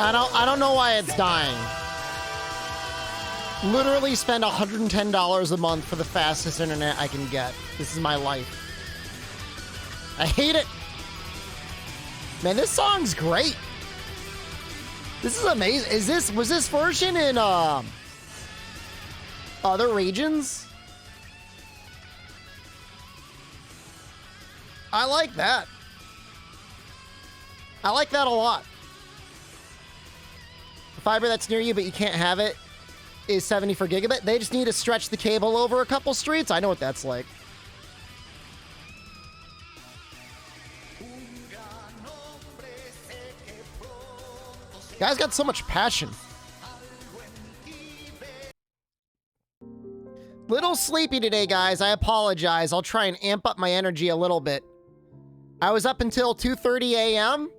I don't know why it's dying. Literally spend $110 a month for the fastest internet I can get. This is my life. I hate it. Man, this song's great. This is amazing. Was this version in other regions? I like that. I like that a lot. The fiber that's near you, but you can't have it, is 74 gigabit. They just need to stretch the cable over a couple streets. I know what that's like. Guys got so much passion. Little sleepy today, guys. I apologize. I'll try and amp up my energy a little bit. I was up until 2:30 a.m.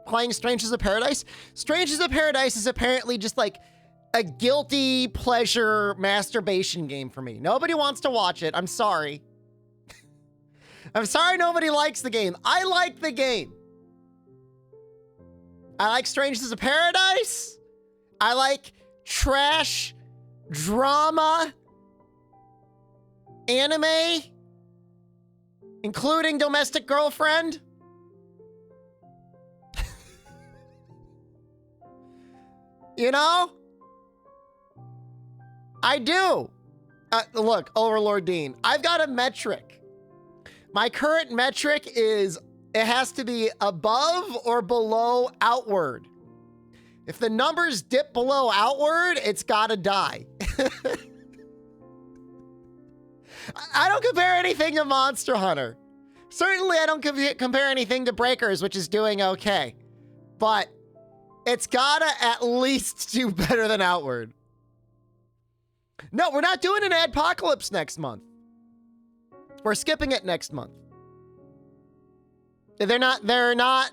playing Strangers of Paradise. Strangers of Paradise is apparently just like a guilty pleasure masturbation game for me. Nobody wants to watch it. I'm sorry. I'm sorry nobody likes the game. I like the game. I like Strangers of Paradise. I like trash, drama, anime, including Domestic Girlfriend. You know? I do. Look, Overlord Dean, I've got a metric. My current metric is it has to be above or below outward. If the numbers dip below outward, it's gotta die. I don't compare anything to Monster Hunter. Certainly, I don't compare anything to Breakers, which is doing okay. But it's gotta at least do better than outward. No, we're not doing an Adpocalypse next month. We're skipping it next month. They're not,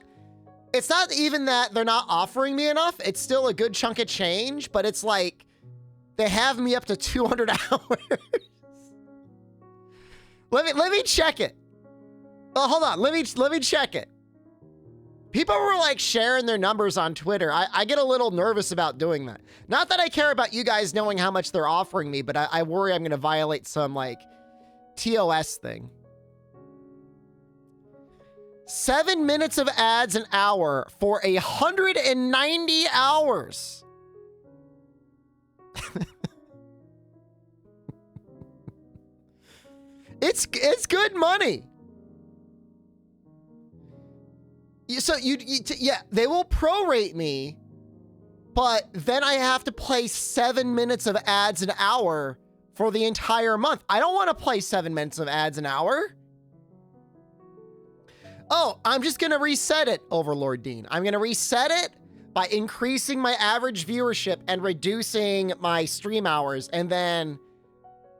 it's not even that they're not offering me enough. It's still a good chunk of change, but it's like, they have me up to 200 hours. Let me check it. Oh, hold on. Let me check it. People were like sharing their numbers on Twitter. I get a little nervous about doing that. Not that I care about you guys knowing how much they're offering me, but I worry I'm going to violate some like TOS thing. 7 minutes of ads an hour for 190 hours. It's good money. So yeah, they will prorate me, but then I have to play 7 minutes of ads an hour for the entire month. I don't want to play 7 minutes of ads an hour. Oh, I'm just going to reset it, Overlord Dean. I'm going to reset it by increasing my average viewership and reducing my stream hours. And then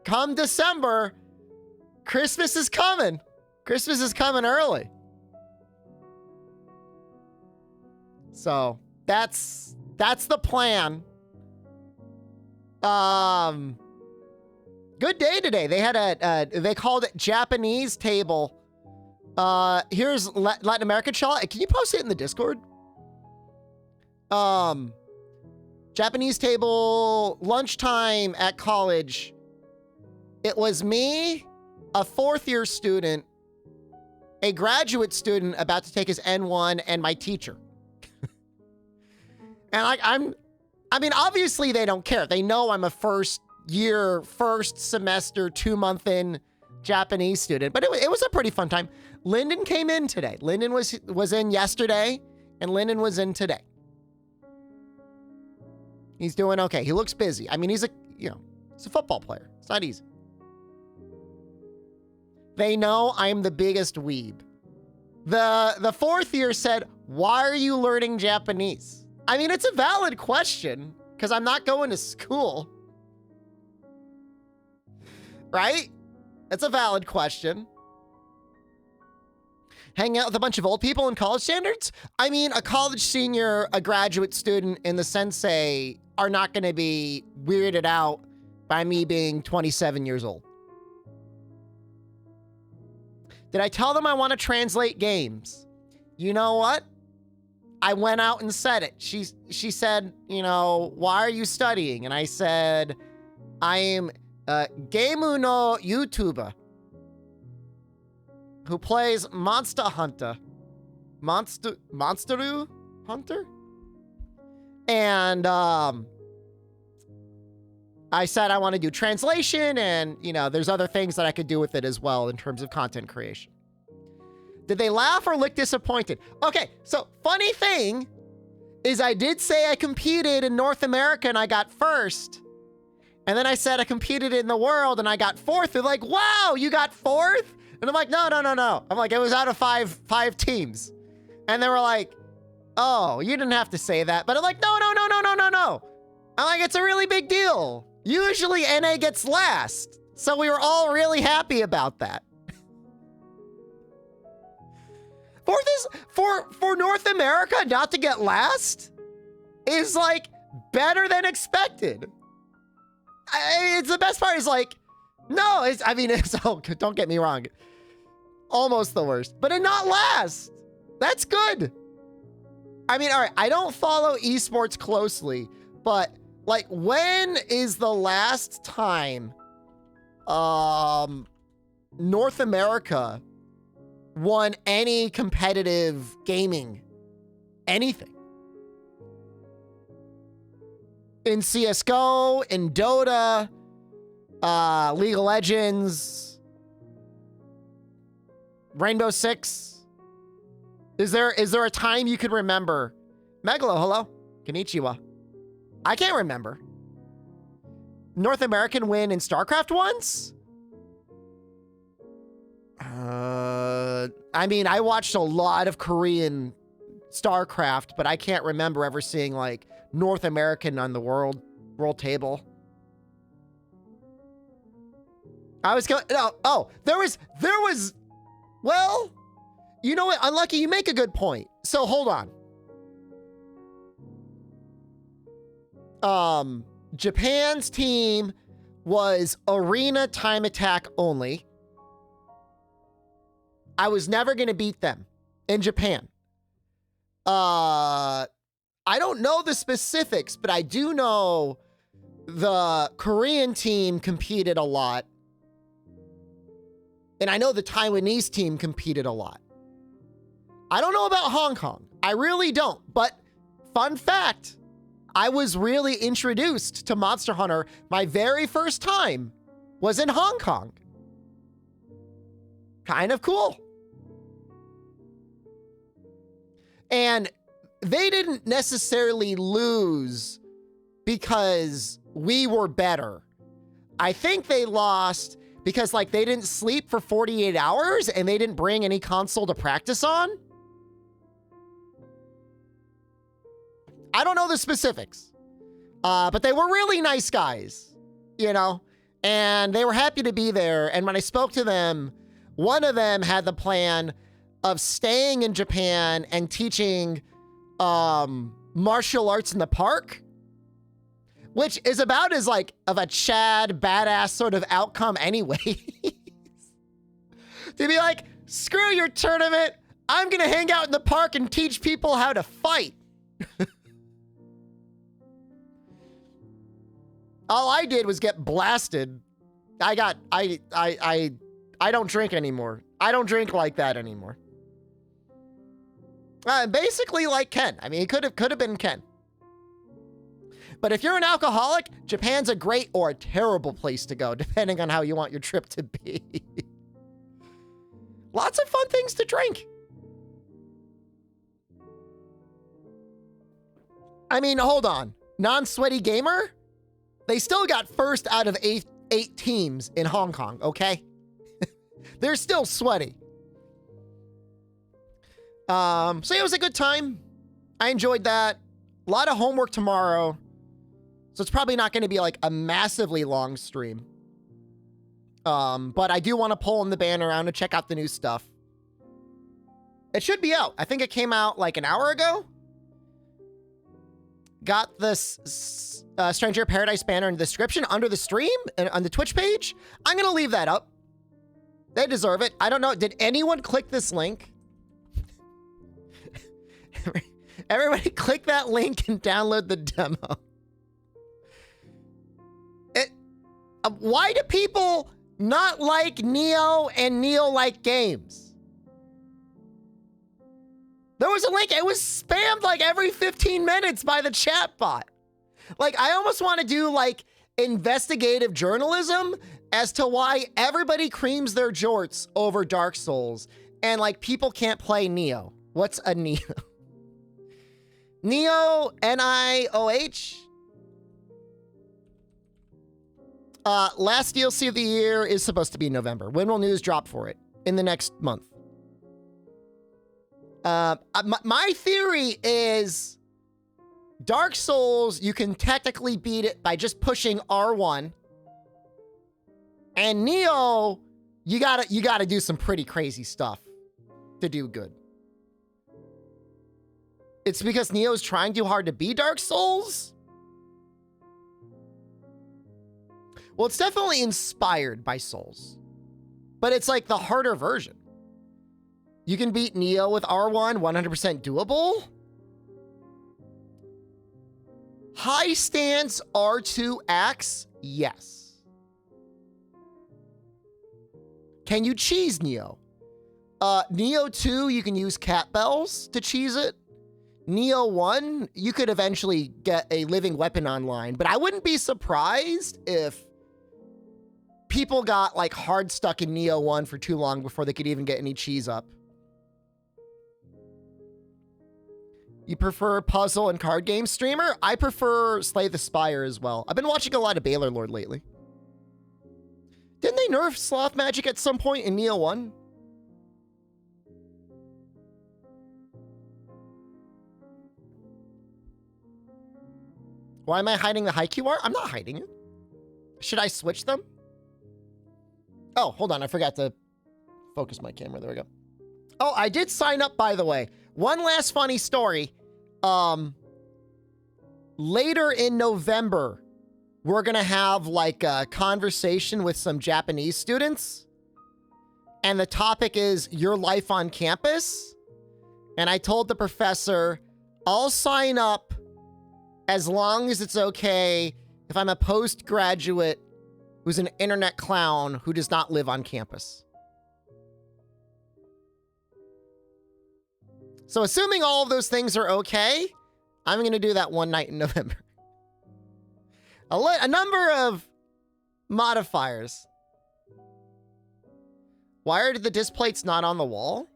come December, Christmas is coming. Christmas is coming early. So that's the plan. Good day today. They had they called it Japanese table. Here's Latin American Shaw. Can you post it in the Discord? Japanese table lunchtime at college. It was me, a fourth-year student, a graduate student about to take his N1, and my teacher. And I mean, obviously they don't care. They know I'm a first semester, 2-month in Japanese student, but it was a pretty fun time. Lyndon came in today. Lyndon was in yesterday, and Lyndon was in today. He's doing okay. He looks busy. I mean, he's a football player. It's not easy. They know I'm the biggest weeb. The fourth year said, "Why are you learning Japanese?" I mean, it's a valid question because I'm not going to school. Right? It's a valid question. Hang out with a bunch of old people in college standards? I mean, a college senior, a graduate student, and the sensei are not going to be weirded out by me being 27 years old. Did I tell them I want to translate games? You know what? I went out and said it. She said, you know, why are you studying? And I said, I am a Geimu no YouTuber who plays Monster Hunter. Monsteru Hunter? And I said I want to do translation and, you know, there's other things that I could do with it as well in terms of content creation. Did they laugh or look disappointed? Okay, so funny thing is I did say I competed in North America and I got first. And then I said I competed in the world and I got fourth. They're like, wow, you got fourth? And I'm like, no. I'm like, it was out of five teams. And they were like, oh, you didn't have to say that. But I'm like, no. I'm like, it's a really big deal. Usually NA gets last. So we were all really happy about that. For North America not to get last is like better than expected. It's the best part is like, no, don't get me wrong. Almost the worst, but it not last. That's good. I mean, all right, I don't follow esports closely, but like when is the last time North America won any competitive gaming, anything? In CSGO, in Dota, League of Legends, Rainbow Six. Is there a time you could remember? Megalo, hello. Konnichiwa. I can't remember. North American win in StarCraft once? I mean, I watched a lot of Korean StarCraft, but I can't remember ever seeing like North American on the world table. I was going, no, oh, there was, well, you know what, Unlucky, you make a good point. So hold on. Japan's team was arena time attack only. I was never going to beat them in Japan. I don't know the specifics, but I do know the Korean team competed a lot. And I know the Taiwanese team competed a lot. I don't know about Hong Kong. I really don't. But fun fact, I was really introduced to Monster Hunter. My very first time was in Hong Kong. Kind of cool. And they didn't necessarily lose because we were better. I think they lost because like they didn't sleep for 48 hours and they didn't bring any console to practice on. I don't know the specifics, but they were really nice guys, you know, and they were happy to be there. And when I spoke to them, one of them had the plan of staying in Japan and teaching martial arts in the park, which is about as like of a Chad badass sort of outcome anyway. To be like, screw your tournament. I'm going to hang out in the park and teach people how to fight. All I did was get blasted. I don't drink anymore. I don't drink like that anymore. Basically like Ken. I mean, it could have been Ken. But if you're an alcoholic, Japan's a great or a terrible place to go, depending on how you want your trip to be. Lots of fun things to drink. I mean, hold on. Non-sweaty gamer? They still got first out of eight teams in Hong Kong, okay? They're still sweaty. So it was a good time. I enjoyed that. A lot of homework tomorrow. So it's probably not going to be like a massively long stream. But I do want to pull in the band around and check out the new stuff. It should be out. I think it came out like an hour ago. Got this Stranger Paradise banner in the description under the stream and on the Twitch page. I'm going to leave that up. They deserve it. I don't know. Did anyone click this link? Everybody click that link and download the demo. Why do people not like Nioh and Nioh-like games? There was a link. It was spammed like every 15 minutes by the chatbot. Like, I almost want to do like investigative journalism as to why everybody creams their jorts over Dark Souls and like people can't play Nioh. What's a Nioh? Nioh, Nioh. Last DLC of the year is supposed to be in November. When will news drop for it? In the next month. My theory is Dark Souls, you can technically beat it by just pushing R1. And Nioh, you gotta do some pretty crazy stuff to do good. It's because Nioh's trying too hard to beat Dark Souls? Well, it's definitely inspired by Souls, but it's like the harder version. You can beat Nioh with R1, 100% doable. High stance R2 axe, yes. Can you cheese Nioh? Nioh 2, you can use cat bells to cheese it. Nioh 1, you could eventually get a living weapon online, but I wouldn't be surprised if people got like hard stuck in Nioh 1 for too long before they could even get any cheese up. You prefer puzzle and card game streamer? I prefer Slay the Spire as well. I've been watching a lot of Baylor Lord lately. Didn't they nerf sloth magic at some point in Nioh 1? Why am I hiding the Haikyuu art? I'm not hiding it. Should I switch them? Oh, hold on. I forgot to focus my camera. There we go. Oh, I did sign up, by the way. One last funny story. Later in November, we're going to have like a conversation with some Japanese students. And the topic is your life on campus. And I told the professor, I'll sign up as long as it's okay if I'm a postgraduate who's an internet clown who does not live on campus. So assuming all of those things are okay, I'm going to do that one night in November. A number of modifiers. Why are the disc plates not on the wall?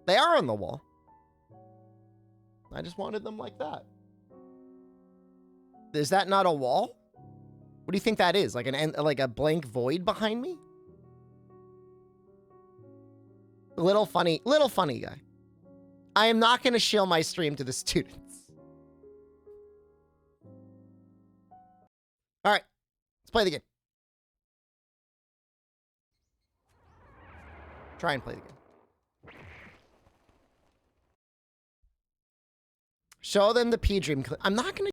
They are on the wall. I just wanted them like that. Is that not a wall? What do you think that is? Like a blank void behind me? Little funny guy. I am not going to shill my stream to the students. All right, let's play the game. Try and play the game. Show them the P-Dream. I'm not going to